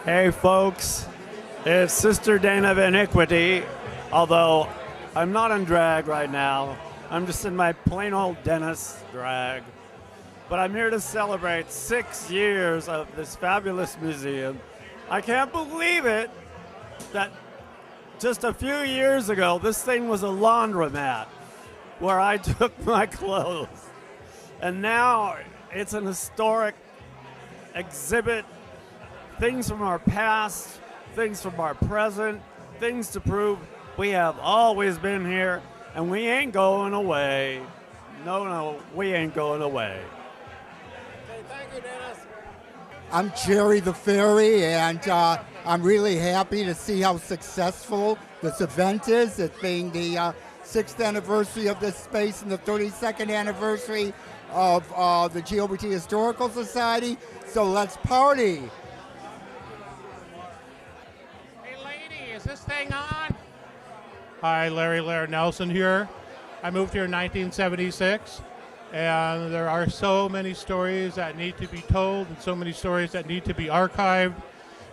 Hey folks, it's Sister Dana of Iniquity, although I'm not in drag right now. I'm just in my plain old dentist drag. But I'm here to celebrate 6 years of this fabulous museum. I can't believe it that just a few years ago this thing was a laundromat where I took my clothes. And now it's an historic exhibit. Things from our past, things from our present, things to prove we have always been here, and we ain't going away. No, we ain't going away. Okay, thank you, Dennis. I'm Jerry the Fairy, and I'm really happy to see how successful this event is. It being the 6th anniversary of this space and the 32nd anniversary of the GLBT Historical Society. So let's party. Is this thing on? Hi, Larry Laird Nelson here. I moved here in 1976, and there are so many stories that need to be told and so many stories that need to be archived.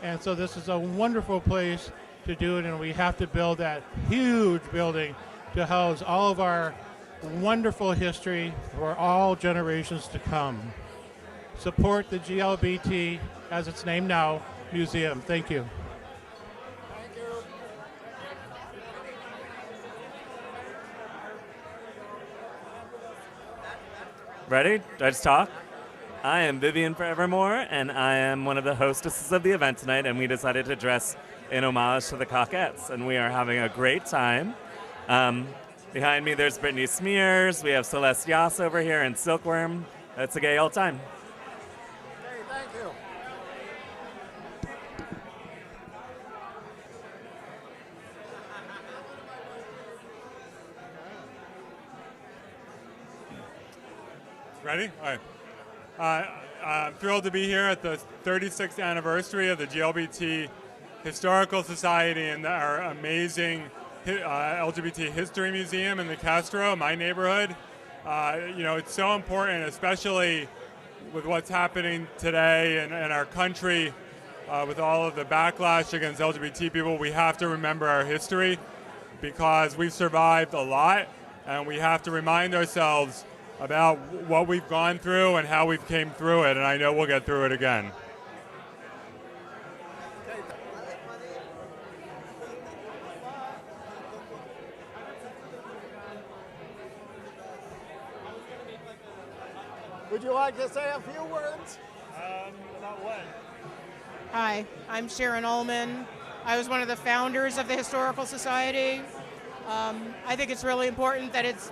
And so this is a wonderful place to do it, and we have to build that huge building to house all of our wonderful history for all generations to come. Support the GLBT, as it's named now, Museum. Thank you. Ready? Do I just talk? I am VivvyAnne ForeverMORE, and I am one of the hostesses of the event tonight, and we decided to dress in homage to the Cockettes, and we are having a great time. Behind me, there's Brittany Smears. We have Celeste Yass over here and Silkworm. It's a gay old time. Okay, thank you. Ready? All right. I'm thrilled to be here at the 36th anniversary of the GLBT Historical Society and our amazing LGBT History Museum in the Castro, my neighborhood. It's so important, especially with what's happening today in our country, with all of the backlash against LGBT people. We have to remember our history because we've survived a lot, and we have to remind ourselves about what we've gone through and how we've came through it, and I know we'll get through it again. Would you like to say a few words? About what? Hi, I'm Sharon Ullman. I was one of the founders of the Historical Society. I think it's really important that it's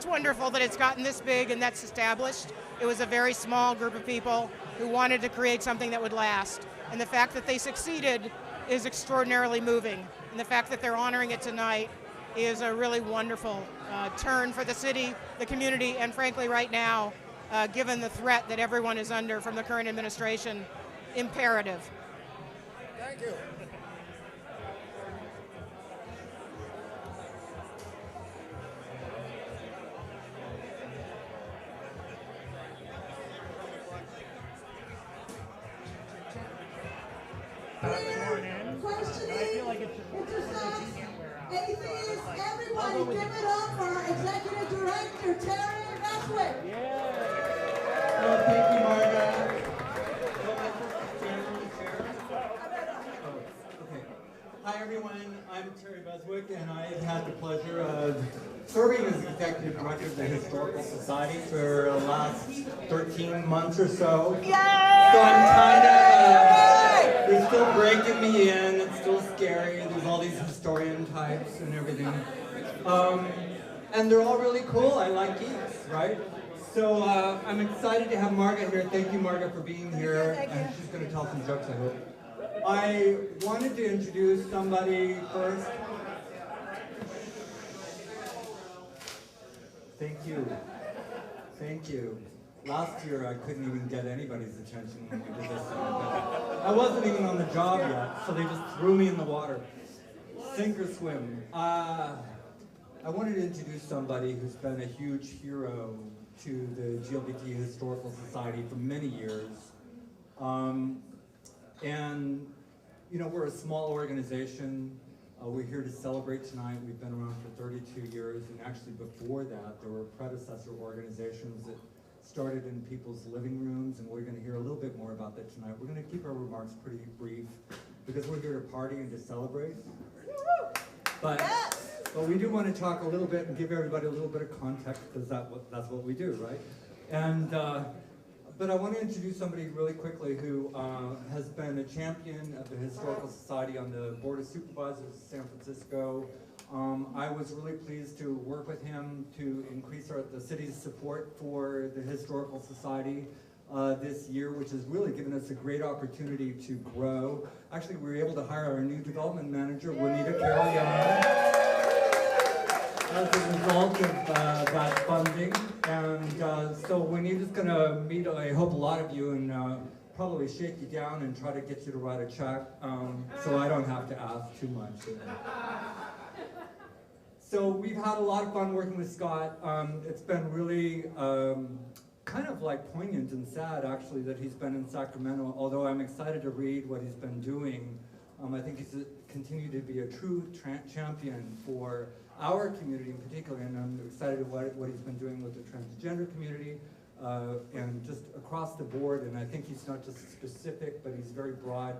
wonderful that it's gotten this big and that's established. It was a very small group of people who wanted to create something that would last. And the fact that they succeeded is extraordinarily moving. And the fact that they're honoring it tonight is a really wonderful turn for the city, the community, and frankly right now, given the threat that everyone is under from the current administration, imperative. Thank you. Atheists, everybody give it up for our Executive Director, Terry Neswick. Oh, thank you, Marga. Okay. Hi, everyone. I'm Terry Beswick, and I've had the pleasure of serving as Executive Director of the Historical Society for the last 13 months or so. Yay! So I'm kind of, they're still breaking me in. It's still scary. There's all these historian types and everything. And they're all really cool. I like geeks, right? So I'm excited to have Marga here. Thank you, Marga, for being here. And she's going to tell some jokes, I hope. I wanted to introduce somebody first. Thank you. Thank you. Last year, I couldn't even get anybody's attention when we did this. I wasn't even on the job yet, so they just threw me in the water. Sink or swim. I wanted to introduce somebody who's been a huge hero to the GLBT Historical Society for many years. And You know, we're a small organization. We're here to celebrate tonight. We've been around for 32 years, and actually before that, there were predecessor organizations that started in people's living rooms, and we're going to hear a little bit more about that tonight. We're going to keep our remarks pretty brief because we're here to party and to celebrate. But we do want to talk a little bit and give everybody a little bit of context, because that's what we do, right? And but I want to introduce somebody really quickly who has been a champion of the Historical Society on the Board of Supervisors of San Francisco. I was really pleased to work with him to increase the city's support for the Historical Society this year, which has really given us a great opportunity to grow. Actually, we were able to hire our new development manager, Juanita Carolina, as a result of that funding. And so Juanita's going to meet, I hope, a lot of you and probably shake you down and try to get you to write a check, so I don't have to ask too much. So we've had a lot of fun working with Scott. It's been really kind of like poignant and sad, actually, that he's been in Sacramento, although I'm excited to read what he's been doing. I think he's continued to be a true champion for our community in particular, and I'm excited what he's been doing with the transgender community and just across the board. And I think he's not just specific, but he's very broad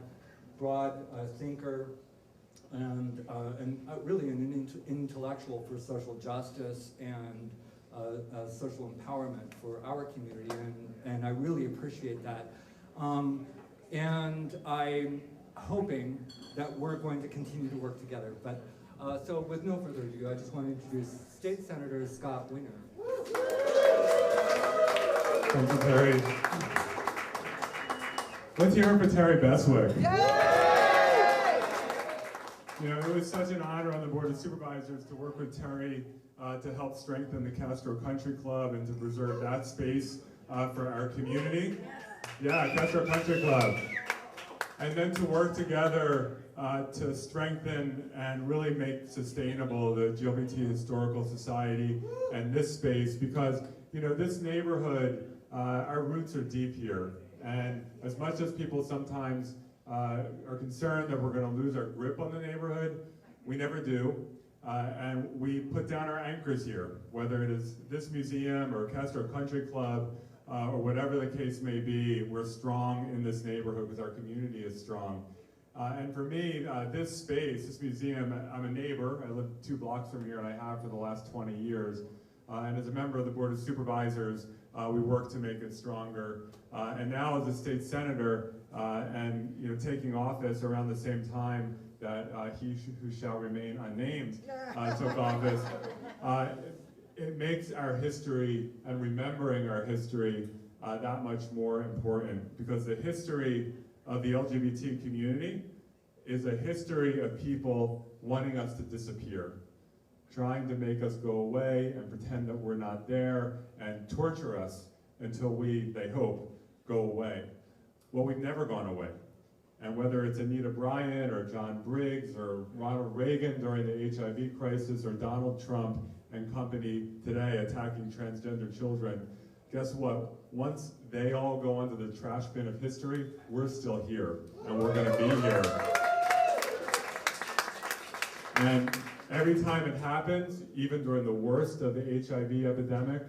thinker, and really an intellectual for social justice and social empowerment for our community, and I really appreciate that. And I'm hoping that we're going to continue to work together. But so with no further ado, I just want to introduce State Senator Scott Wiener. Thank you, Terry. Let's hear it for Terry Beswick. You know, it was such an honor on the Board of Supervisors to work with Terry to help strengthen the Castro Country Club and to preserve that space for our community. Yeah, Castro Country Club. And then to work together to strengthen and really make sustainable the GLBT Historical Society and this space, because, you know, this neighborhood, our roots are deep here. And as much as people sometimes are concerned that we're going to lose our grip on the neighborhood, we never do. And we put down our anchors here, whether it is this museum or Castro Country Club or whatever the case may be. We're strong in this neighborhood because our community is strong. And for me, this space, this museum, I'm a neighbor. I live 2 blocks from here, and I have for the last 20 years. And as a member of the Board of Supervisors, we work to make it stronger. And now as a state senator, and taking office around the same time that he who shall remain unnamed took office, it makes our history and remembering our history that much more important, because the history of the LGBT community is a history of people wanting us to disappear, trying to make us go away and pretend that we're not there and torture us until we, they hope, go away. Well, we've never gone away. And whether it's Anita Bryant or John Briggs or Ronald Reagan during the HIV crisis or Donald Trump and company today attacking transgender children, guess what? Once they all go into the trash bin of history, we're still here, and we're gonna be here. And every time it happens, even during the worst of the HIV epidemic,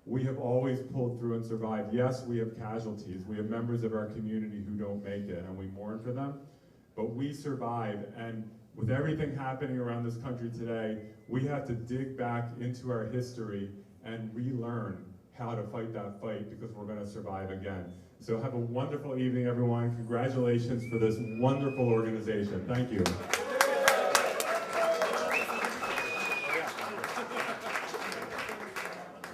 we have always pulled through and survived. Yes, we have casualties. We have members of our community who don't make it, and we mourn for them, but we survive. And with everything happening around this country today, we have to dig back into our history and relearn how to fight that fight, because we're gonna survive again. So have a wonderful evening, everyone. Congratulations for this wonderful organization. Thank you.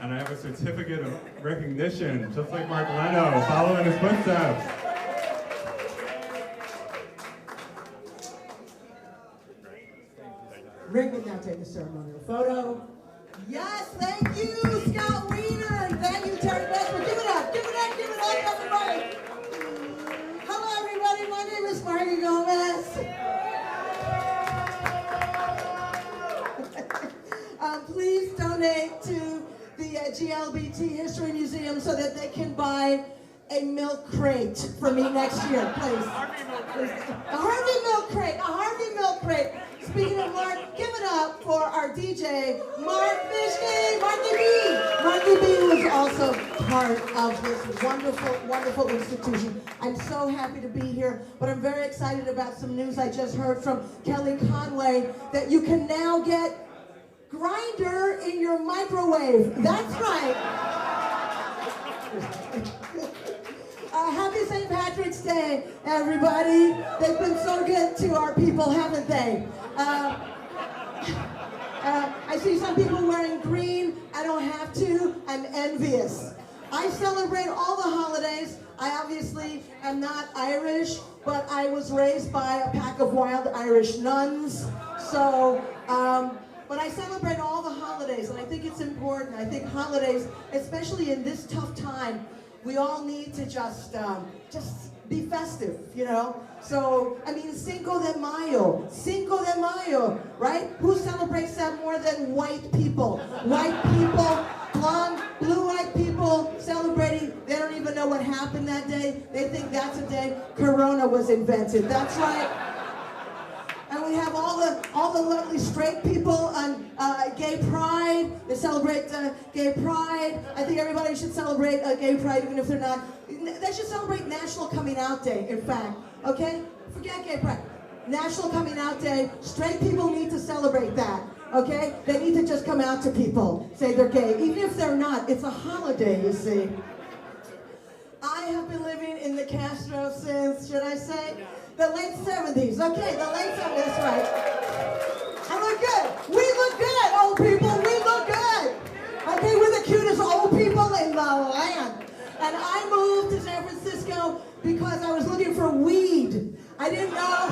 And I have a certificate of recognition, just like Mark Leno, following his footsteps. Rick would now take a ceremonial photo. Yes, thank you, Scott Wiener, and thank you, Terry Beswick. Give it up, give it up, give it up, everybody. Hello, everybody. My name is Marga Gomez. Please donate to the GLBT History Museum so that they can buy a milk crate for me next year, please. A Harvey milk crate, a Harvey milk crate. Speaking of Mark, give it up for our DJ, Marke B. Marke B was also part of this wonderful, wonderful institution. I'm so happy to be here, but I'm very excited about some news I just heard from Kelly Conway that you can now get Grindr in your microwave. That's right. Happy St. Patrick's Day, everybody. They've been so good to our people, haven't they? I see some people wearing green. I don't have to. I'm envious. I celebrate all the holidays. I obviously am not Irish, but I was raised by a pack of wild Irish nuns. So, but I celebrate all the holidays, and I think it's important. I think holidays, especially in this tough time, we all need to just be festive, you know? So, I mean, Cinco de Mayo, right? Who celebrates that more than white people? White people, blonde, blue-eyed people celebrating, they don't even know what happened that day. They think that's a day Corona was invented. That's right. And we have all the lovely straight people on Gay Pride. They celebrate Gay Pride. I think everybody should celebrate Gay Pride, even if they're not. They should celebrate National Coming Out Day, in fact. Okay? Forget Gay Pride. National Coming Out Day. Straight people need to celebrate that. Okay? They need to just come out to people, say they're gay. Even if they're not, it's a holiday, you see. I have been living in the Castro since, should I say, the late 70s. Okay, the late 70s, that's right. I look good. We look good, old people. We look good. Okay, we're the cutest old people in the land. And I moved to San Francisco because I was looking for weed. I didn't know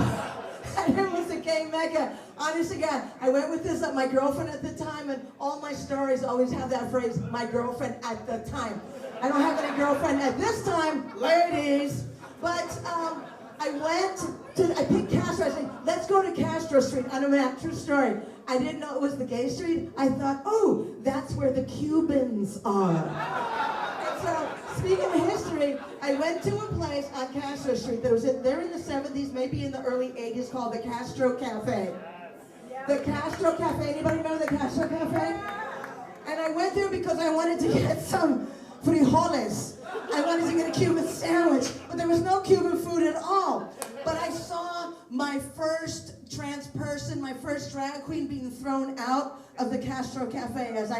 it was a gay mecca. Honest to God, I went with this my girlfriend at the time, and all my stories always have that phrase, my girlfriend at the time. I don't have any girlfriend at this time, ladies. But I picked Castro. I said, let's go to Castro Street on a map. True story. I didn't know it was the gay street. I thought, oh, that's where the Cubans are. And so, speaking of history, I went to a place on Castro Street that was there in the 70s, maybe in the early 80s, called the Castro Cafe. The Castro Cafe. Anybody remember the Castro Cafe? And I went there because I wanted to get some frijoles. I wanted to get a Cuban sandwich, but there was no Cuban food at all. But I saw my first trans person, my first drag queen being thrown out of the Castro Cafe. As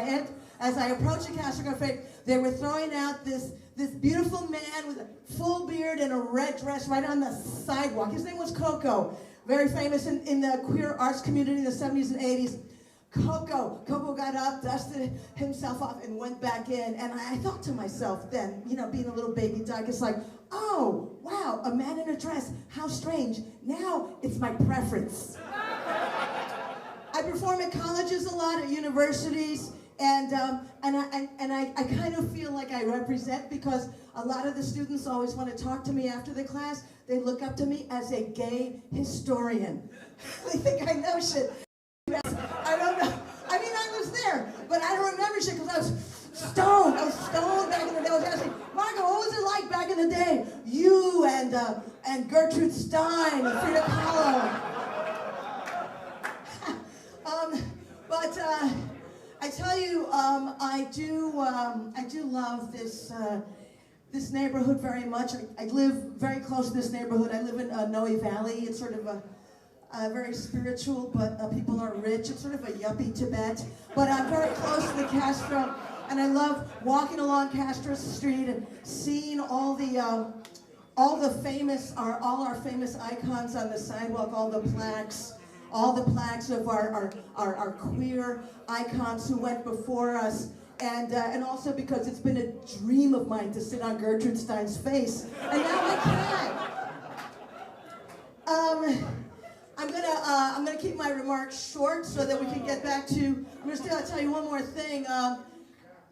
I approached the Castro Cafe, they were throwing out this beautiful man with a full beard and a red dress right on the sidewalk. His name was Coco, very famous in the queer arts community in the 70s and 80s. Coco got up, dusted himself off, and went back in. And I thought to myself then, you know, being a little baby duck, it's like, oh, wow, a man in a dress, how strange. Now it's my preference. I perform at colleges a lot, at universities, and I kind of feel like I represent, because a lot of the students always want to talk to me after the class. They look up to me as a gay historian. They think I know shit. I don't know. I mean, I was there, but I don't remember shit because I was stoned. I was stoned back in the day. I was asking, Marga, what was it like back in the day? You and Gertrude Stein and Frida Kahlo. But I tell you, I do love this neighborhood very much. I live very close to this neighborhood. I live in Noe Valley. It's sort of a very spiritual, but people are rich. It's sort of a yuppie Tibet. But I'm very close to the Castro, and I love walking along Castro Street and seeing all our famous icons on the sidewalk, all the plaques of our queer icons who went before us. And also because it's been a dream of mine to sit on Gertrude Stein's face, and now I can. I'm gonna keep my remarks short so that we can get back to. I'm gonna tell you one more thing.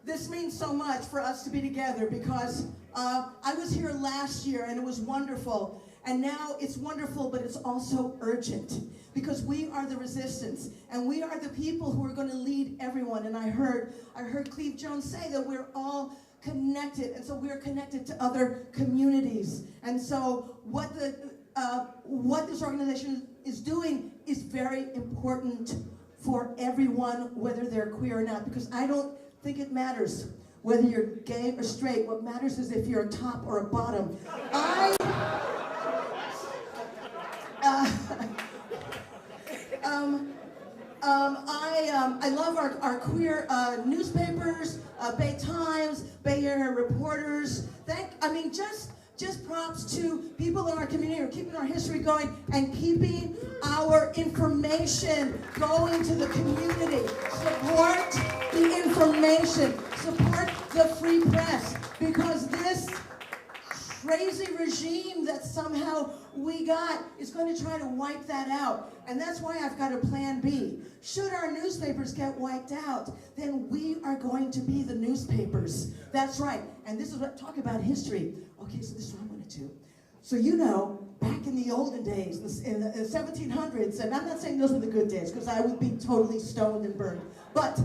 This means so much for us to be together because I was here last year and it was wonderful, and now it's wonderful, but it's also urgent because we are the resistance and we are the people who are going to lead everyone. And I heard Cleve Jones say that we're all connected, and so we're connected to other communities. And so what this organization is doing is very important for everyone, whether they're queer or not, because I don't think it matters whether you're gay or straight. What matters is if you're a top or a bottom. I love our queer newspapers, Bay Times, Bay Area Reporters. Just props to people in our community who are keeping our history going and keeping our information going to the community. Support the information. Support the free press, because this crazy regime that somehow we got is going to try to wipe that out. And that's why I've got a plan B. Should our newspapers get wiped out, then we are going to be the newspapers. That's right. And this is what, talk about history. Okay, so this is what I'm going to do. So you know, back in the olden days, in the 1700s, and I'm not saying those were the good days, because I would be totally stoned and burned, but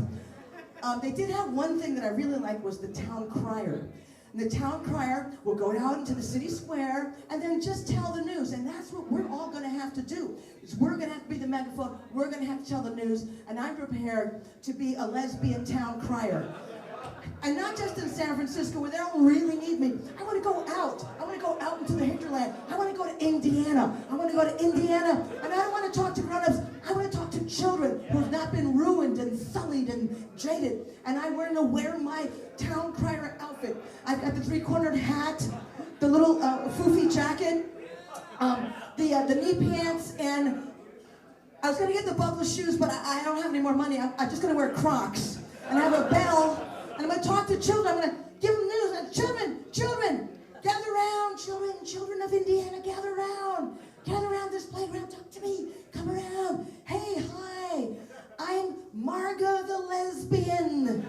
they did have one thing that I really liked, was the town crier. And the town crier will go out into the city square and then just tell the news. And that's what we're all going to have to do. Is we're going to have to be the megaphone. We're going to have to tell the news. And I'm prepared to be a lesbian town crier. And not just in San Francisco, where they don't really need me. I want to go out. I want to go out into the hinterland. I want to go to Indiana. I want to go to Indiana. And I don't want to talk to grown-ups. I want to talk to children who have not been ruined and sullied and jaded. And I'm going to wear my town crier outfit. I've got the three-cornered hat, the little foofy jacket, the knee pants, and I was going to get the buckle shoes, but I don't have any more money. I'm just going to wear Crocs. And I have a bell. And I'm going to talk to children. I'm going to give them news. And children, gather around. Children of Indiana, gather around. Gather around this playground. Talk to me. Come around. Hey, hi. I'm Marga the lesbian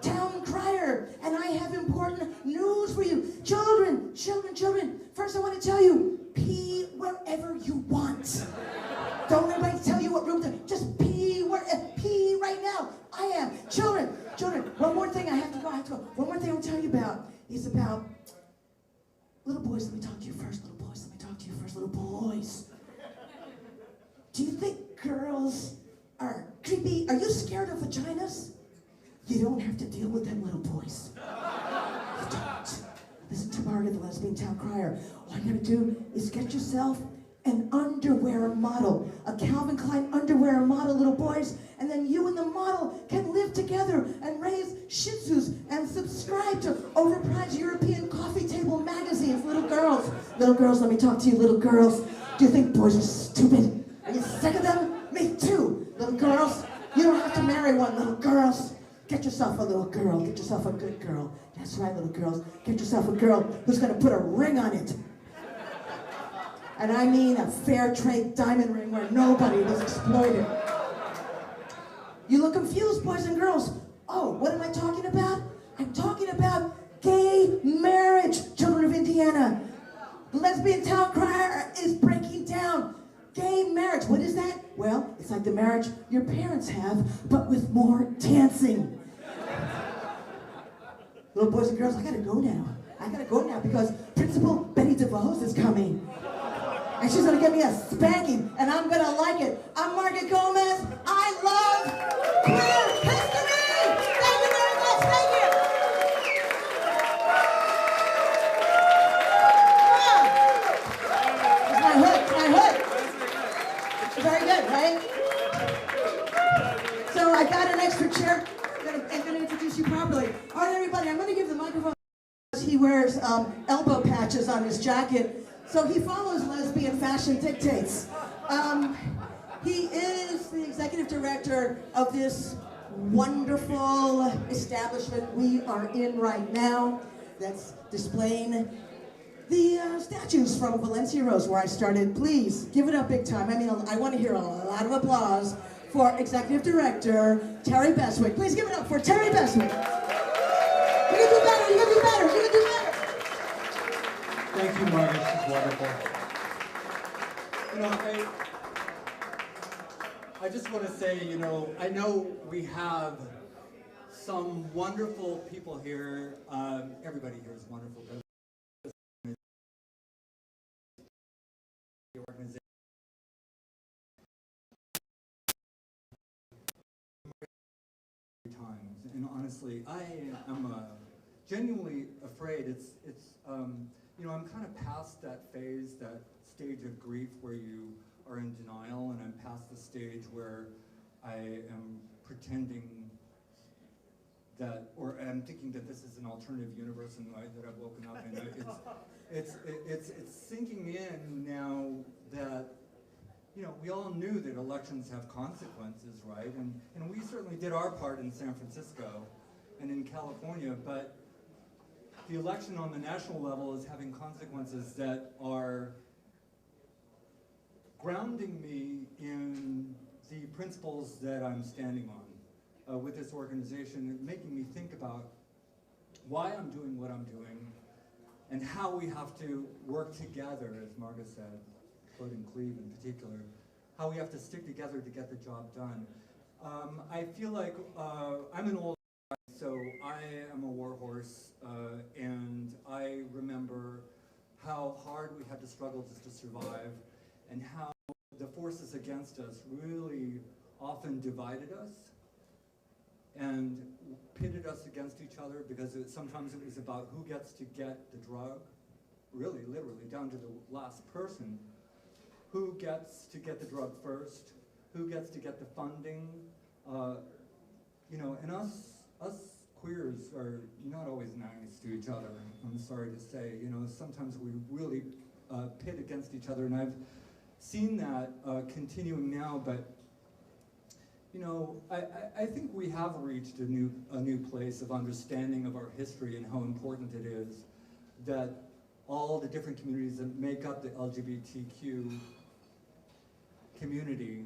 town crier. And I have important news for you. Children. First, I want to tell you, pee wherever you want. Don't let anybody tell you what room to. Just pee right now. I am. Children, one more thing I have to go. One more thing I'll tell you about is about little boys. Let me talk to you first, little boys. Little boys. Do you think girls are creepy? Are you scared of vaginas? You don't have to deal with them, little boys. You don't. Listen to Marga, the lesbian town crier. All you gotta do is get yourself an underwear model, a Calvin Klein underwear model, little boys, and then you and the model can live together and raise Shih Tzus and subscribe to overpriced European coffee table magazines, little girls. Little girls, let me talk to you, little girls. Do you think boys are stupid? Are you sick of them? Me too. Little girls, you don't have to marry one, little girls. Get yourself a little girl, get yourself a good girl. That's right, little girls. Get yourself a girl who's gonna put a ring on it. And I mean a fair trade diamond ring where nobody was exploited. You look confused, boys and girls. Oh, what am I talking about? I'm talking about gay marriage, children of Indiana. The lesbian town crier is breaking down gay marriage. What is that? Well, it's like the marriage your parents have, but with more dancing. Little boys and girls, I gotta go now because Principal Betty DeVos is coming. And she's gonna give me a spanking, and I'm gonna like it. I'm Marga Gomez. I love queer history! Thank you very much, thank you! It's my hood. Very good, right? So I got an extra chair. I'm gonna introduce you properly. All right, everybody, I'm gonna give the microphone. He wears elbow patches on his jacket. So he follows lesbian fashion dictates. He is the executive director of this wonderful establishment we are in right now that's displaying the statues from Valencia Rose, where I started. Please, give it up big time. I mean, I want to hear a lot of applause for executive director Terry Beswick. Please give it up for Terry Beswick. You can do better, you can do better, you can do better. Thank you, Marga. She's wonderful. You know, I just want to say, you know, I know we have some wonderful people here. Everybody here is wonderful. The organization. Times, and honestly, I am genuinely afraid. You know, I'm kind of past that phase, that stage of grief where you are in denial, and I'm past the stage where I am pretending that, or I'm thinking that this is an alternative universe and that I've woken up in. It's sinking in now that, you know, we all knew that elections have consequences, right? And we certainly did our part in San Francisco and in California, but the election on the national level is having consequences that are grounding me in the principles that I'm standing on with this organization, and making me think about why I'm doing what I'm doing and how we have to work together, as Marga said, quoting Cleve in particular, how we have to stick together to get the job done. I feel like I'm an old guy, so I am a war horse, and I remember how hard we had to struggle just to survive, and how the forces against us really often divided us and pitted us against each other, because sometimes it was about who gets to get the drug, really, literally, down to the last person. Who gets to get the drug first? Who gets to get the funding? You know, and us queers are not always nice to each other, I'm sorry to say. You know, sometimes we really pit against each other, and I've seen that continuing now, but you know, I think we have reached a new place of understanding of our history and how important it is that all the different communities that make up the LGBTQ community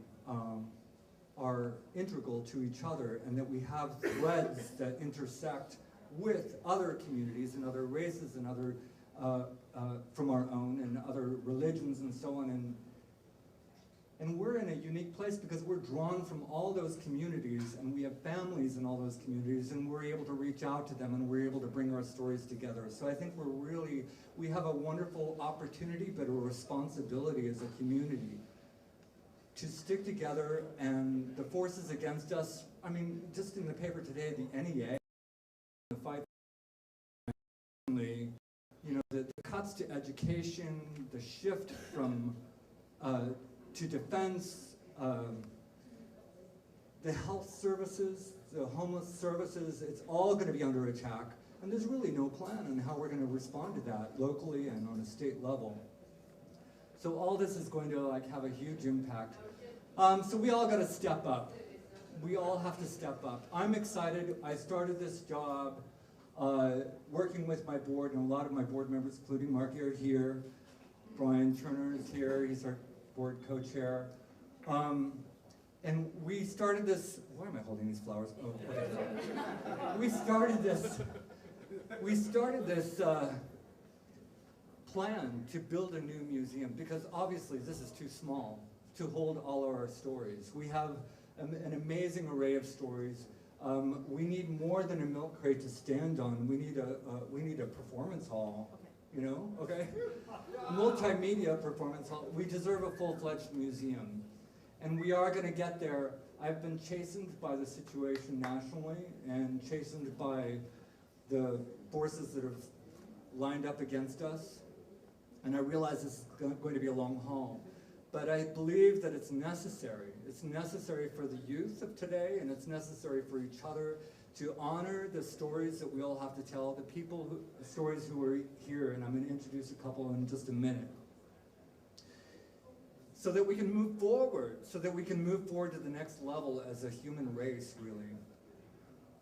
are integral to each other, and that we have threads that intersect with other communities and other races and other from our own, and other religions and so on. And we're in a unique place because we're drawn from all those communities, and we have families in all those communities, and we're able to reach out to them, and we're able to bring our stories together. So I think we have a wonderful opportunity, but a responsibility as a community to stick together, and the forces against us, I mean, just in the paper today, the NEA, the fight, you know, the cuts to education, the shift from to defense, the health services, the homeless services, it's all going to be under attack. And there's really no plan on how we're going to respond to that locally and on a state level. So all this is going to have a huge impact. So we all got to step up. We all have to step up. I'm excited. I started this job working with my board, and a lot of my board members, including Marke, are here. Brian Turner is here. He's our board co-chair. And we started this, why am I holding these flowers? Oh, okay. We started this plan to build a new museum, because obviously this is too small to hold all of our stories. We have an amazing array of stories. We need more than a milk crate to stand on. We need a performance hall. You know, okay? Multimedia performance hall. We deserve a full-fledged museum. And we are going to get there. I've been chastened by the situation nationally, and chastened by the forces that have lined up against us. And I realize this is going to be a long haul. But I believe that it's necessary. It's necessary for the youth of today, and it's necessary for each other to honor the stories that we all have to tell, the stories who are here, and I'm going to introduce a couple in just a minute. So that we can move forward, to the next level as a human race, really.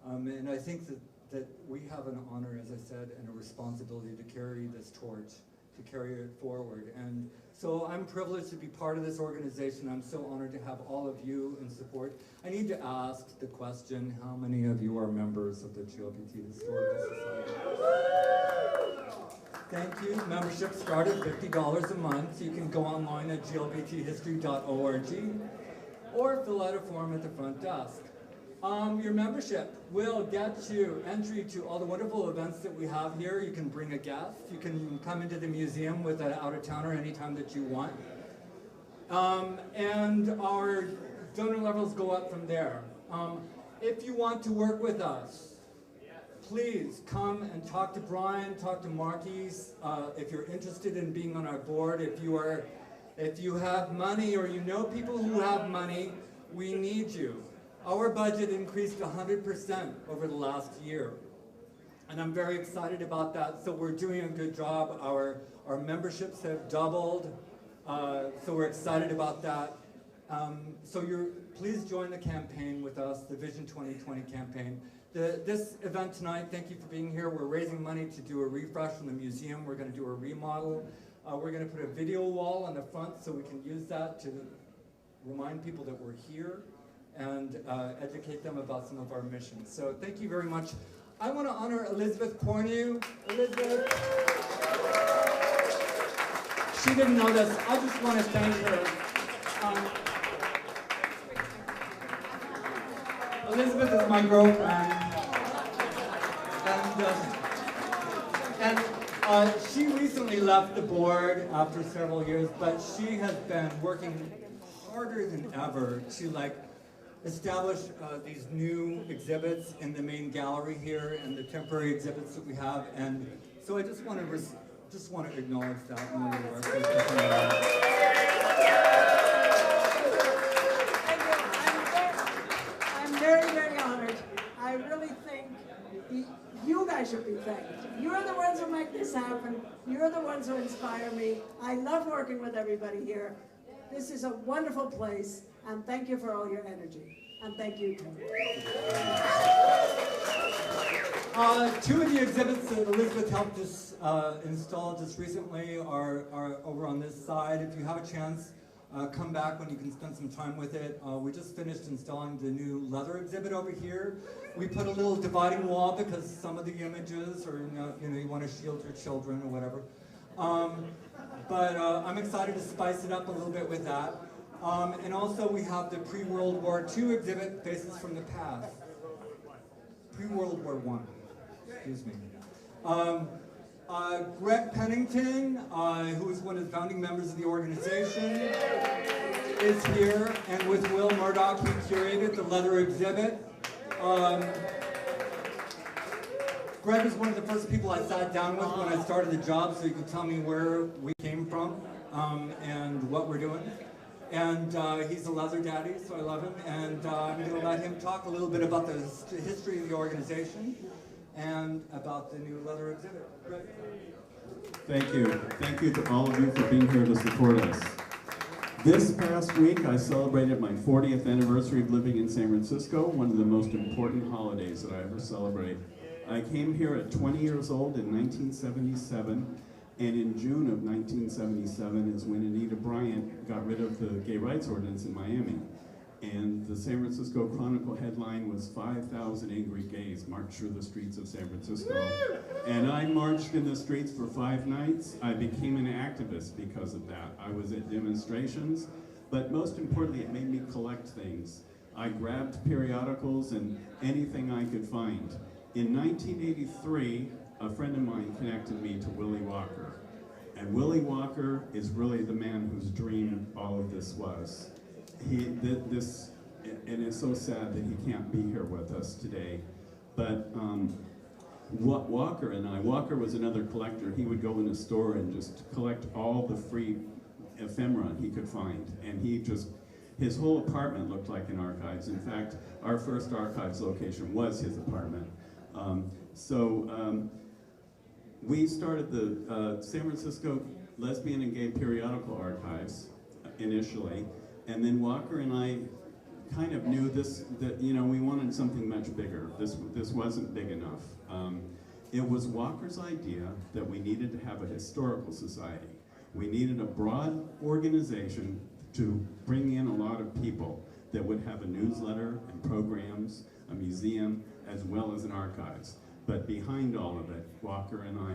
And I think that we have an honor, as I said, and a responsibility to carry this torch, to carry it forward. And so I'm privileged to be part of this organization. I'm so honored to have all of you in support. I need to ask the question, how many of you are members of the GLBT Historical Society? Thank you. Membership starts at $50 a month. You can go online at glbthistory.org or fill out a form at the front desk. Your membership will get you entry to all the wonderful events that we have here. You can bring a guest. You can come into the museum with an out-of-towner anytime that you want. And our donor levels go up from there. If you want to work with us, please come and talk to Brian, talk to Marky. If you're interested in being on our board, if you have money or you know people who have money, we need you. Our budget increased 100% over the last year, and I'm very excited about that. So we're doing a good job. Our memberships have doubled, so we're excited about that. Please join the campaign with us, the Vision 2020 campaign. This event tonight, thank you for being here. We're raising money to do a refresh in the museum. We're going to do a remodel. We're going to put a video wall on the front so we can use that to remind people that we're here and educate them about some of our missions. So thank you very much. I want to honor Elizabeth Cornu. Elizabeth. She didn't know this. I just want to thank her. Elizabeth is my girlfriend. And she recently left the board after several years, but she has been working harder than ever to establish these new exhibits in the main gallery here and the temporary exhibits that we have. And so I just want to acknowledge that. I'm very, very honored. I really think you guys should be thanked. You're the ones who make this happen. You're the ones who inspire me. I love working with everybody here. This is a wonderful place, and thank you for all your energy. And thank you, Tim. Two of the exhibits that Elizabeth helped us install just recently are over on this side. If you have a chance, come back when you can spend some time with it. We just finished installing the new leather exhibit over here. We put a little dividing wall because some of the images, or you want to shield your children or whatever. But I'm excited to spice it up a little bit with that. And also we have the pre-World War II exhibit, Faces from the Past. Pre-World War I, excuse me. Greg Pennington, who is one of the founding members of the organization, is here, and with Will Murdoch, he curated the leather exhibit. Greg is one of the first people I sat down with when I started the job, so he could tell me where we came from and what we're doing. And he's a leather daddy, so I love him. And I'm going to let him talk a little bit about the history of the organization and about the new leather exhibit. Greg? Thank you. Thank you to all of you for being here to support us. This past week, I celebrated my 40th anniversary of living in San Francisco, one of the most important holidays that I ever celebrate. I came here at 20 years old in 1977, and in June of 1977 is when Anita Bryant got rid of the gay rights ordinance in Miami. And the San Francisco Chronicle headline was 5,000 angry gays marched through the streets of San Francisco. And I marched in the streets for 5 nights. I became an activist because of that. I was at demonstrations, but most importantly, it made me collect things. I grabbed periodicals and anything I could find. In 1983, a friend of mine connected me to Willie Walker. And Willie Walker is really the man whose dream all of this was. And it's so sad that he can't be here with us today. But Walker was another collector. He would go in a store and just collect all the free ephemera he could find. And his whole apartment looked like an archives. In fact, our first archives location was his apartment. We started the San Francisco Lesbian and Gay Periodical Archives initially, and then Walker and I kind of knew that we wanted something much bigger. This wasn't big enough. It was Walker's idea that we needed to have a historical society. We needed a broad organization to bring in a lot of people that would have a newsletter and programs, a museum, as well as an archives. But behind all of it, Walker and I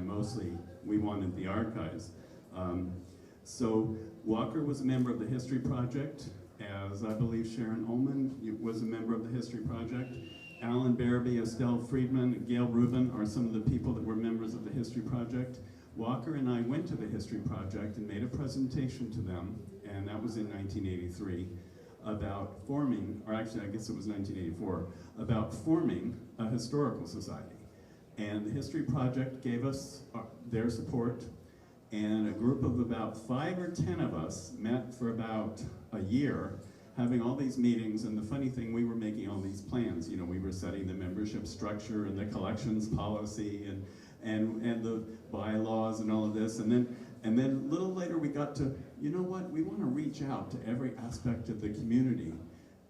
we wanted the archives. So Walker was a member of the History Project, as I believe Sharon Ullman was a member of the History Project. Alan Barabee, Estelle Friedman, Gail Rubin are some of the people that were members of the History Project. Walker and I went to the History Project and made a presentation to them, and that was in 1983, about forming, or actually I guess it was 1984, about forming a historical society. And the History Project gave us their support, and a group of about 5 or 10 of us met for about a year, having all these meetings. And the funny thing, we were making all these plans. You know, we were setting the membership structure and the collections policy and the bylaws and all of this. And then a little later we got to, you know what, we want to reach out to every aspect of the community.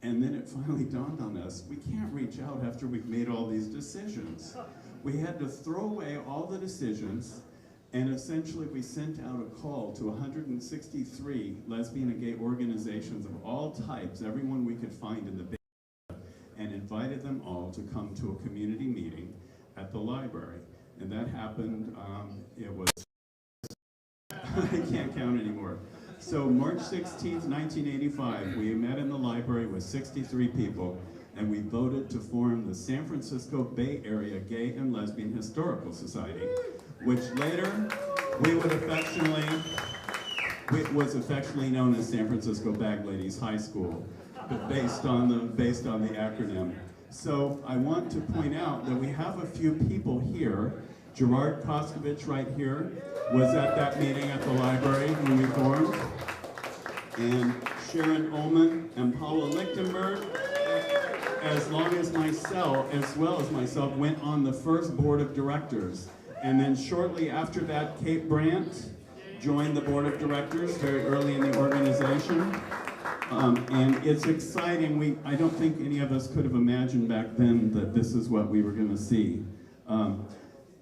And then it finally dawned on us, we can't reach out after we've made all these decisions. We had to throw away all the decisions, and essentially we sent out a call to 163 lesbian and gay organizations of all types, everyone we could find in the Bay Area, and invited them all to come to a community meeting at the library. And that happened, it was, I can't count anymore. So March 16th, 1985, we met in the library with 63 people, and we voted to form the San Francisco Bay Area Gay and Lesbian Historical Society, which later we would was affectionately known as San Francisco Bag Ladies High School, but based on the acronym. So I want to point out that we have a few people here. Gerard Koskovich right here was at that meeting at the library when we formed. And Sharon Ullman and Paula Lichtenberg, as well as myself, went on the first board of directors. And then shortly after that, Kate Brandt joined the board of directors very early in the organization. And it's exciting. I don't think any of us could have imagined back then that this is what we were going to see.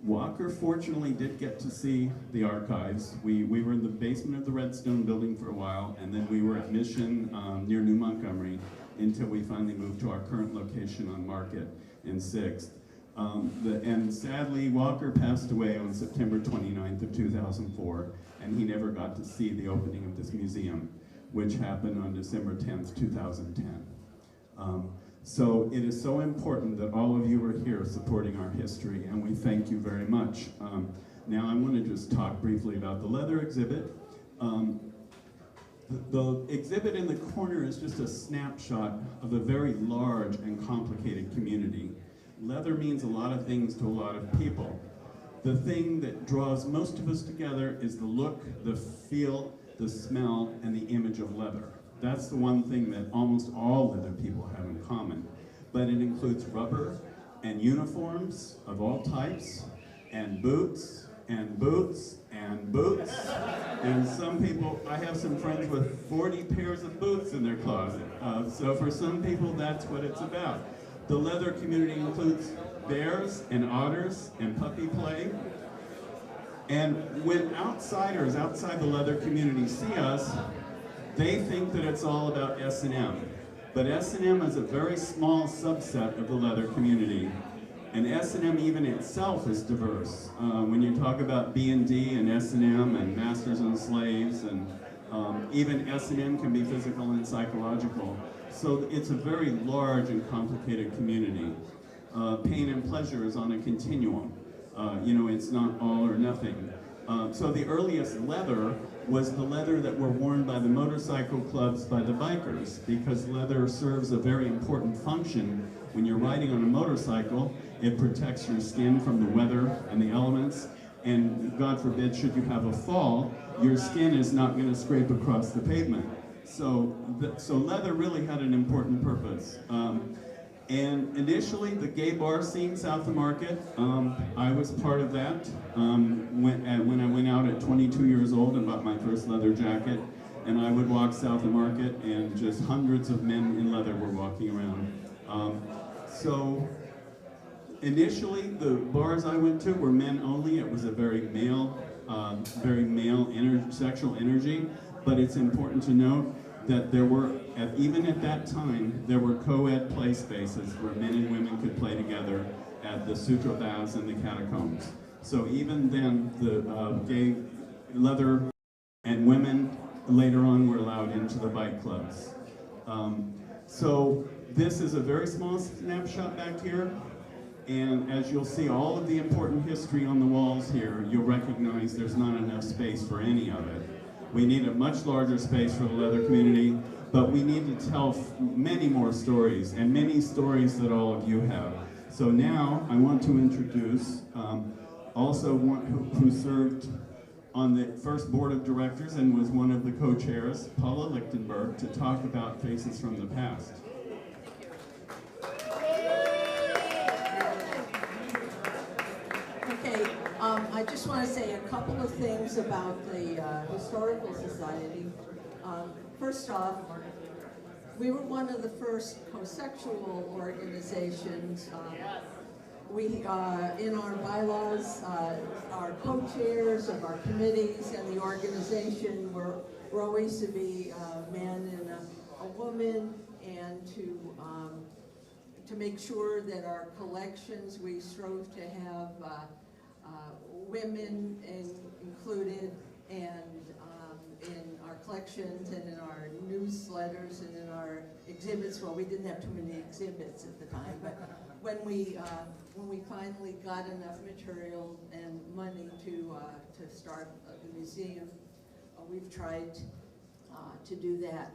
Walker fortunately did get to see the archives. We were in the basement of the Redstone building for a while, and then we were at Mission near New Montgomery until we finally moved to our current location on Market in 6th. And sadly, Walker passed away on September 29th of 2004, and he never got to see the opening of this museum, which happened on December 10th, 2010. So it is so important that all of you are here supporting our history, and we thank you very much. Now I want to just talk briefly about the leather exhibit. The exhibit in the corner is just a snapshot of a very large and complicated community. Leather means a lot of things to a lot of people. The thing that draws most of us together is the look, the feel, the smell, and the image of leather. That's the one thing that almost all leather people have in common. But it includes rubber and uniforms of all types, and boots, and boots, and boots. And some people, I have some friends with 40 pairs of boots in their closet. So for some people, that's what it's about. The leather community includes bears and otters and puppy play. And when outsiders outside the leather community see us, they think that it's all about S&M. But S&M is a very small subset of the leather community. And S&M even itself is diverse. When you talk about B&D and S&M and masters and slaves, and even S&M can be physical and psychological. So it's a very large and complicated community. Pain and pleasure is on a continuum. It's not all or nothing. So the earliest leather was the leather that were worn by the motorcycle clubs by the bikers, because leather serves a very important function. When you're riding on a motorcycle, it protects your skin from the weather and the elements, and God forbid, should you have a fall, your skin is not going to scrape across the pavement. So leather really had an important purpose. And initially, the gay bar scene south of Market, I was part of that. When I went out at 22 years old and bought my first leather jacket, and I would walk south of Market, and just hundreds of men in leather were walking around. So initially, the bars I went to were men only. It was a very male sexual energy. But it's important to note that there were, even at that time, there were co-ed play spaces where men and women could play together at the sutra baths and the catacombs. So even then, the gay leather and women later on were allowed into the bike clubs. So this is a very small snapshot back here. And as you'll see all of the important history on the walls here, you'll recognize there's not enough space for any of it. We need a much larger space for the leather community, but we need to tell many more stories, and many stories that all of you have. So now I want to introduce also one who served on the first board of directors and was one of the co-chairs, Paula Lichtenberg, to talk about Faces from the Past. Okay, I just want to say a couple of things about the Historical Society. First off, we were one of the first homosexual organizations. We, in our bylaws, our co-chairs of our committees and the organization were always to be a man and a woman, and to make sure that our collections, we strove to have women included, and in our collections and in our newsletters and in our exhibits. Well, we didn't have too many exhibits at the time, but when we finally got enough material and money to start the museum, we've tried to do that.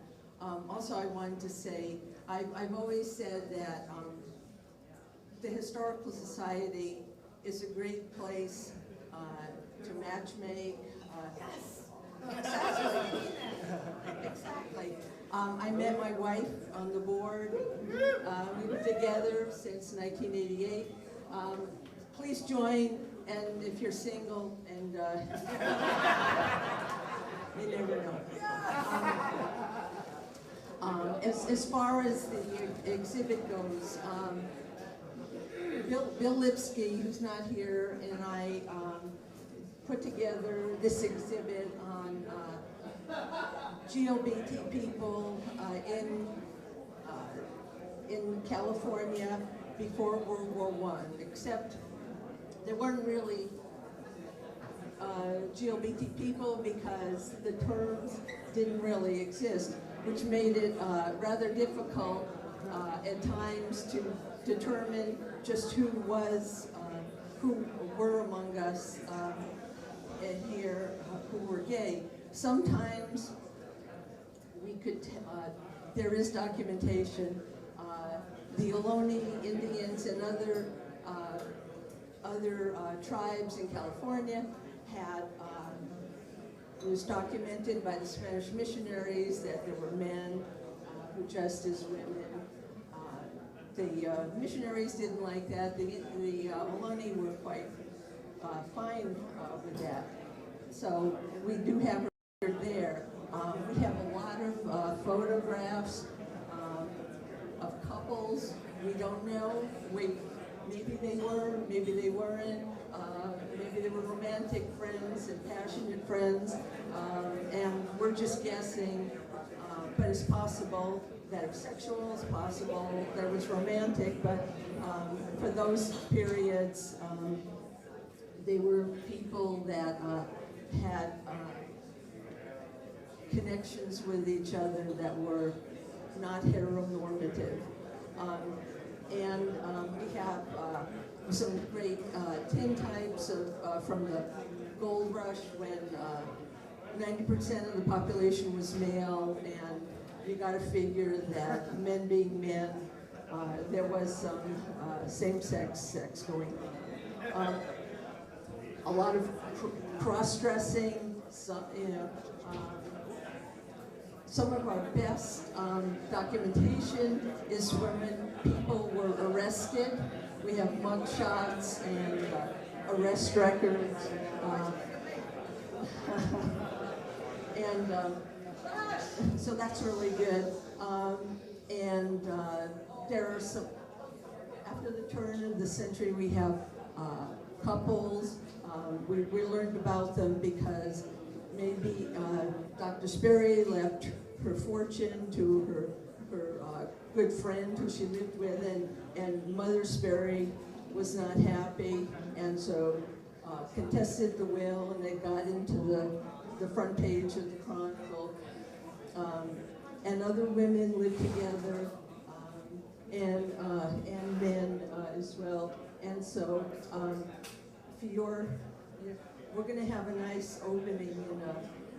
Also, I wanted to say, I've always said that the Historical Society is a great place to matchmake. Yes, exactly. Exactly. I met my wife on the board. We've been together since 1988. Please join, and if you're single, and you never know. As far as the exhibit goes, Bill Lipsky, who's not here, and I put together this exhibit on GLBT people in California before World War I, except there weren't really GLBT people because the terms didn't really exist, which made it rather difficult at times to determine just who were among us here who were gay. Sometimes we could, there is documentation. The Ohlone Indians and other tribes in California had, it was documented by the Spanish missionaries that there were men who dressed as women. The missionaries didn't like that. The Ohlone were quite fine with that. So we do have her there. We have a lot of photographs of couples. We don't know. Maybe they were, maybe they weren't. Maybe they were romantic friends and passionate friends. And we're just guessing, but it's possible that it was sexual, it's possible that it was romantic, but for those periods, they were people that had connections with each other that were not heteronormative. And we have some great tintypes of from the gold rush when 90% of the population was male, and you got to figure that men being men, there was some same-sex sex going on. A lot of cross-dressing, some of our best documentation is when people were arrested. We have mug shots and arrest records. So that's really good. There are some, after the turn of the century, we have couples. We learned about them because maybe Dr. Sperry left her fortune to her good friend who she lived with, and Mother Sperry was not happy, and so contested the will, and they got into the front page of the Chronicle. and other women live together, and men as well. And so we're going to have a nice opening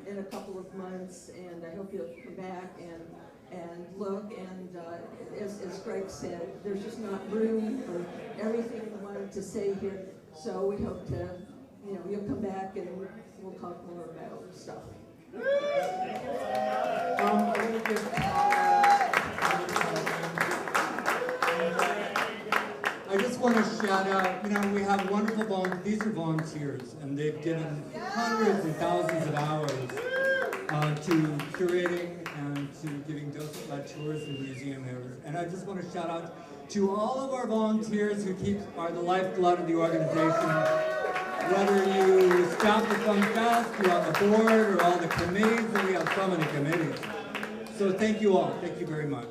in a couple of months, and I hope you'll come back and look. And as Greg said, there's just not room for everything we wanted to say here. So we hope to, you'll come back and we'll talk more about stuff. I just want to shout out, we have wonderful volunteers. These are volunteers, and they've given hundreds and thousands of hours to curating and to giving docent-led tours in the museum areas. And I just want to shout out to all of our volunteers who are the lifeblood of the organization. Whether you staff the Fun Fest, you're on the board, or all the committees, and we have so many committees. So thank you all. Thank you very much.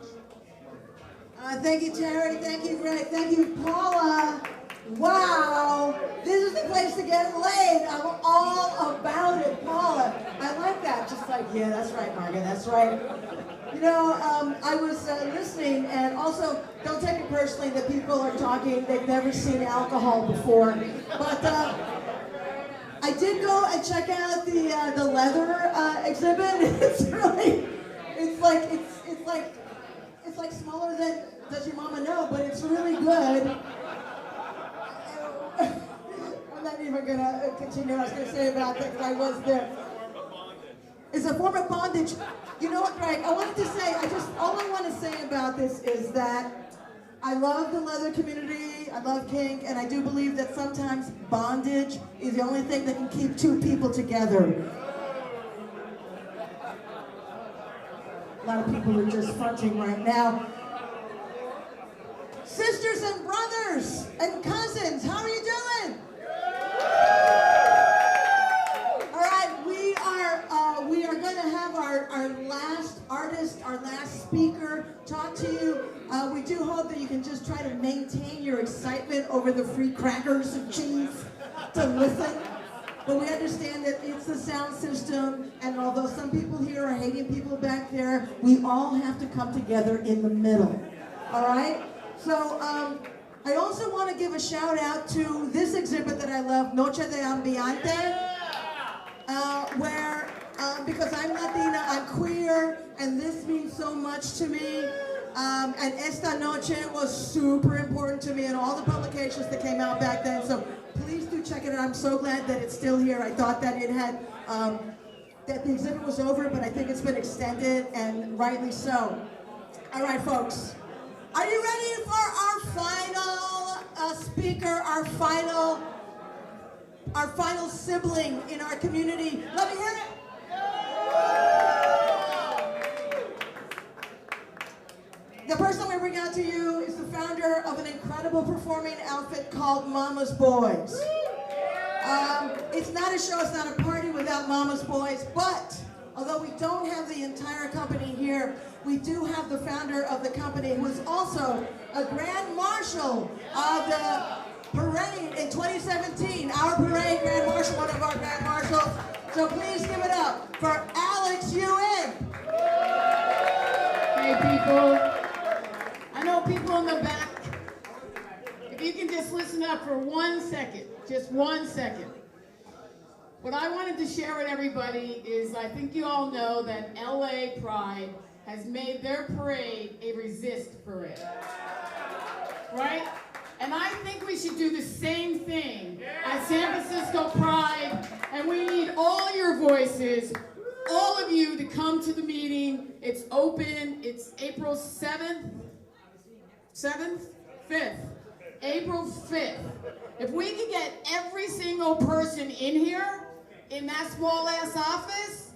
Thank you, Terry. Thank you, Greg. Thank you, Paula. Wow, this is the place to get laid. I'm all about it, Paula. I like that. Just like, yeah, that's right, Marga. That's right. I was listening, and also, don't take it personally that people are talking. They've never seen alcohol before, but I did go and check out the leather exhibit. It's like smaller than Does Your Mama Know, but it's really good. I'm not even gonna continue what I was gonna say about that because I was there. It's a form of bondage. You know what, Greg? I wanted to say, all I want to say about this is that I love the leather community, I love kink, and I do believe that sometimes bondage is the only thing that can keep two people together. A lot of people are just fronting right now. Sisters and brothers and cousins, how are you doing? All right, we are going to have our last artist, our last speaker talk to you. We do hope that you can just try to maintain your excitement over the free crackers and cheese to listen. But we understand that it's the sound system, and although some people here are hating people back there, we all have to come together in the middle. All right? So I also want to give a shout out to this exhibit that I love, Noche de Ambiente, where, because I'm Latina, I'm queer, and this means so much to me. And Esta Noche was super important to me in all the publications that came out back then. So please do check it out. I'm so glad that it's still here. I thought that it had, that the exhibit was over, but I think it's been extended, and rightly so. All right, folks. Are you ready for our final speaker, our final sibling in our community? Let me hear it. The person we bring out to you is the founder of an incredible performing outfit called Mama's Boys. It's not a show, it's not a party without Mama's Boys, but although we don't have the entire company here, we do have the founder of the company who is also a Grand Marshal of the parade in 2017. Our parade Grand Marshal, one of our Grand Marshals. So please give it up for Alex Ewan. Hey people, I know people in the back. If you can just listen up for 1 second, just 1 second. What I wanted to share with everybody is I think you all know that LA Pride has made their parade a resist parade, right? And I think we should do the same thing at San Francisco Pride, and we need all your voices, all of you to come to the meeting. It's open, it's April 7th, 5th, April 5th. If we could get every single person in here, in that small ass office,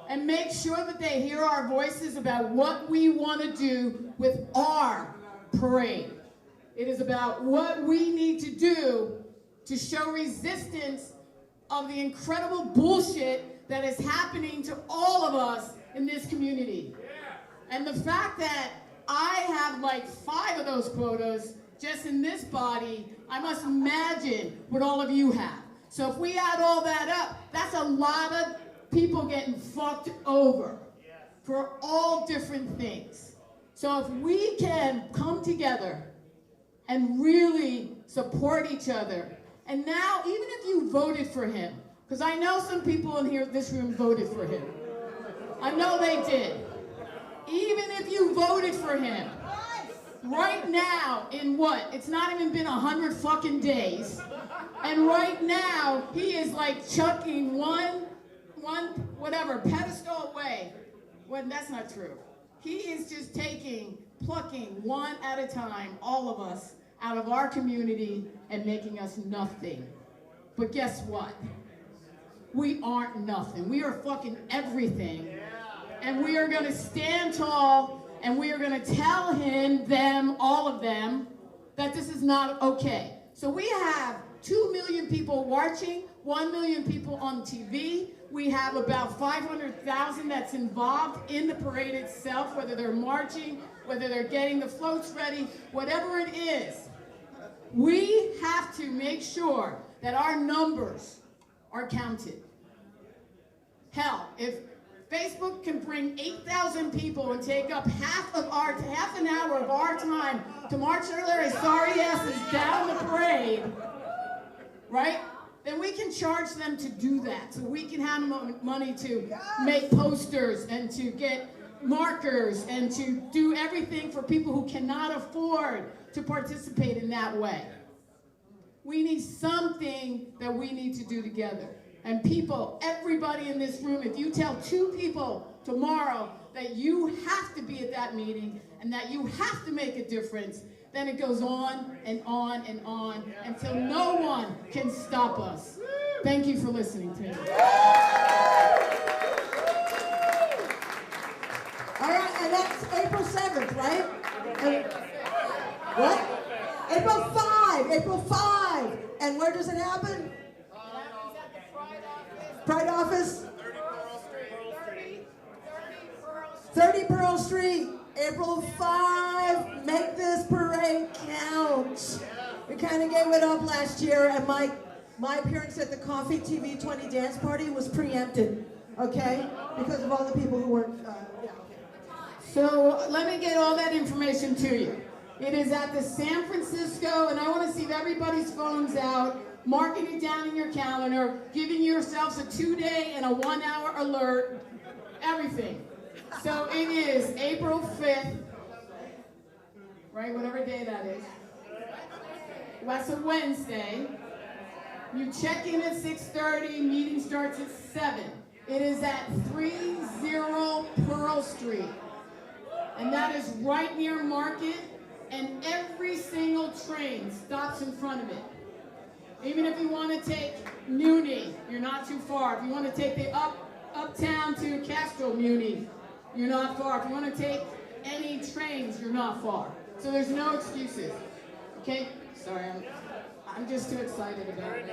and make sure that they hear our voices about what we want to do with our parade. It is about what we need to do to show resistance of the incredible bullshit that is happening to all of us in this community. And the fact that I have like 5 of those quotas just in this body, I must imagine what all of you have. So if we add all that up, that's a lot of people getting fucked over. for all different things. So if we can come together and really support each other, and now even if you voted for him, because I know some people in here, this room voted for him. I know they did. Even if you voted for him, right now, in what? It's not even been 100 fucking days. And right now, he is like chucking one whatever, pedestal away. When that's not true. He is just plucking one at a time, all of us, out of our community and making us nothing. But guess what? We aren't nothing. We are fucking everything. And we are gonna stand tall, and we are gonna tell him, them, all of them, that this is not okay. So we have 2 million people watching, 1 million people on TV. We have about 500,000 that's involved in the parade itself, whether they're marching, whether they're getting the floats ready, whatever it is. We have to make sure that our numbers are counted. Hell, if Facebook can bring 8,000 people and take up half an hour of our time to march their sorry asses down the parade, right? Then we can charge them to do that. So we can have money to make posters and to get markers and to do everything for people who cannot afford to participate in that way. We need something that we need to do together. And people, everybody in this room, if you tell 2 people tomorrow that you have to be at that meeting and that you have to make a difference, then it goes on and on and on until no one can stop us. Thank you for listening to me. All right, and that's April 7th, right? What? April 5, April 5. And where does it happen? Pride office? 30 Pearl Street, April 5. Make this parade count. We kind of gave it up last year, and my appearance at the Coffee TV 20 dance party was preempted, okay? Because of all the people who weren't, yeah. So let me get all that information to you. It is at the San Francisco, and I want to see everybody's phones out, marking it down in your calendar, giving yourselves a 2-day and a 1-hour alert, everything. So it is April 5th, right, whatever day that is. That's a Wednesday. You check in at 6:30, meeting starts at 7. It is at 30 Pearl Street. And that is right near Market, and every single train stops in front of it. Even if you want to take Muni, you're not too far. If you want to take the uptown to Castro Muni, you're not far. If you want to take any trains, you're not far. So there's no excuses. Okay? Sorry, I'm just too excited about it.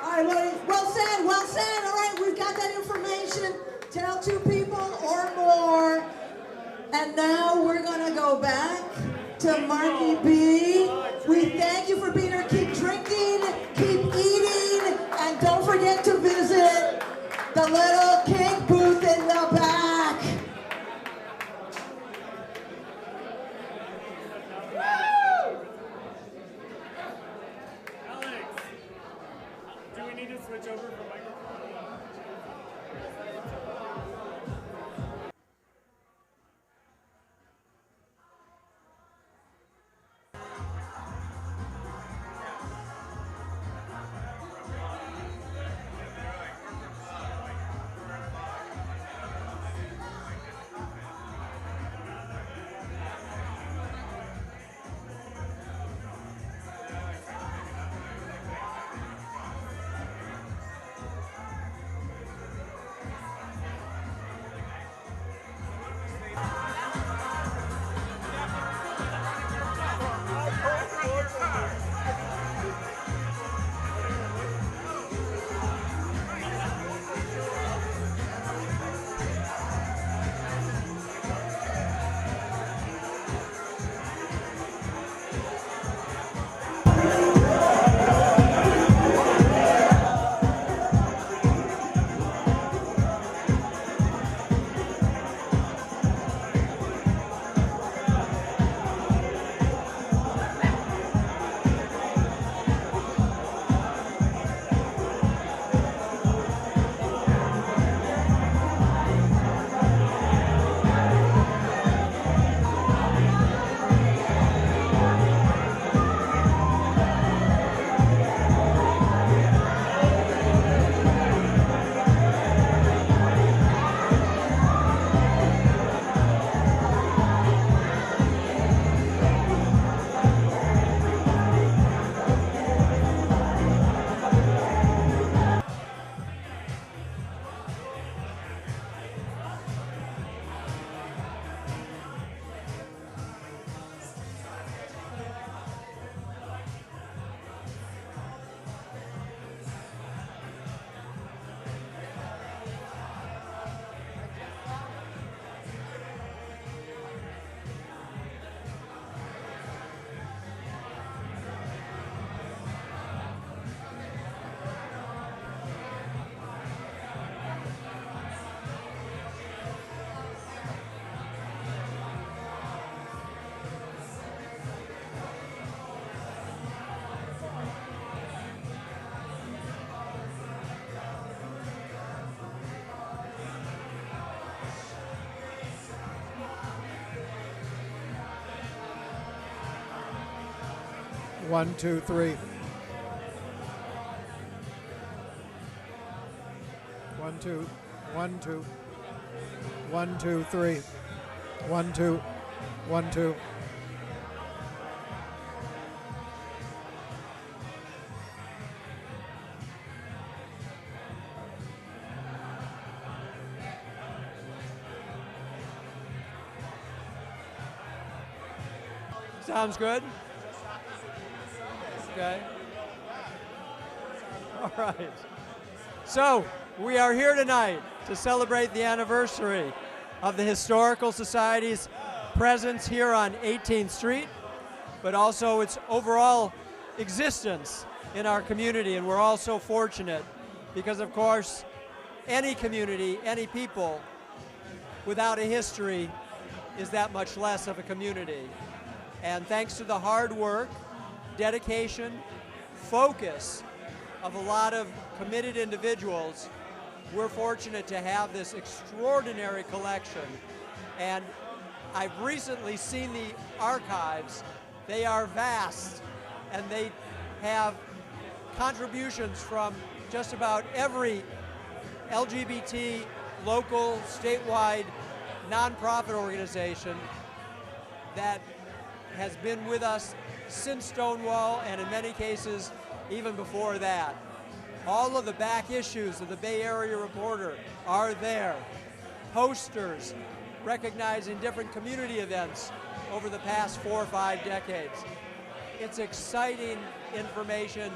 All right, well said, well said. All right, we've got that information. Tell 2 people or more. And now we're going to go back to Marke B. We thank you for being here. Keep drinking, keep eating, and don't forget to visit the little cake booth in the back. Alex, do we need to switch over from microphone? 1, 2, 3. 1, 2, 1, 2. 1, 2, 3. 1, 2, 1, 2. Sounds good? Okay. All right. So, we are here tonight to celebrate the anniversary of the Historical Society's presence here on 18th Street, but also its overall existence in our community. And we're all so fortunate because, of course, any community, any people without a history is that much less of a community. And thanks to the hard work, dedication, focus of a lot of committed individuals, we're fortunate to have this extraordinary collection. And I've recently seen the archives. They are vast, and they have contributions from just about every LGBT, local, statewide, nonprofit organization that has been with us since Stonewall, and in many cases, even before that. All of the back issues of the Bay Area Reporter are there. Posters recognizing different community events over the past 4 or 5 decades. It's exciting information.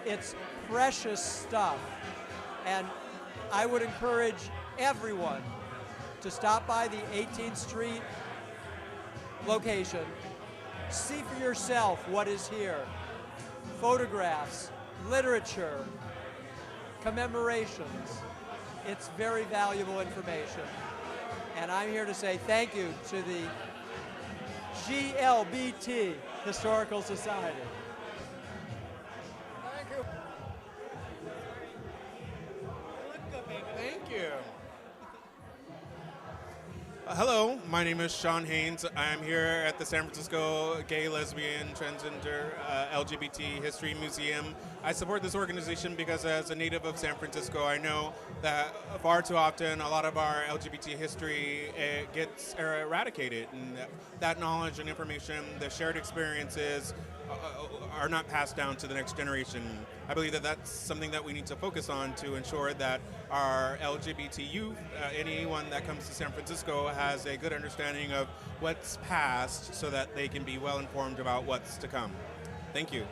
It's precious stuff. And I would encourage everyone to stop by the 18th Street location. See for yourself what is here. Photographs, literature, commemorations. It's very valuable information. And I'm here to say thank you to the GLBT Historical Society. Thank you. Thank you. Hello, my name is Sean Haynes. I'm here at the San Francisco Gay, Lesbian, Transgender, LGBT History Museum. I support this organization because as a native of San Francisco, I know that far too often a lot of our LGBT history gets eradicated, and that knowledge and information, the shared experiences are not passed down to the next generation. I believe that that's something that we need to focus on to ensure that our LGBT youth, anyone that comes to San Francisco, has a good understanding of what's past so that they can be well informed about what's to come. Thank you.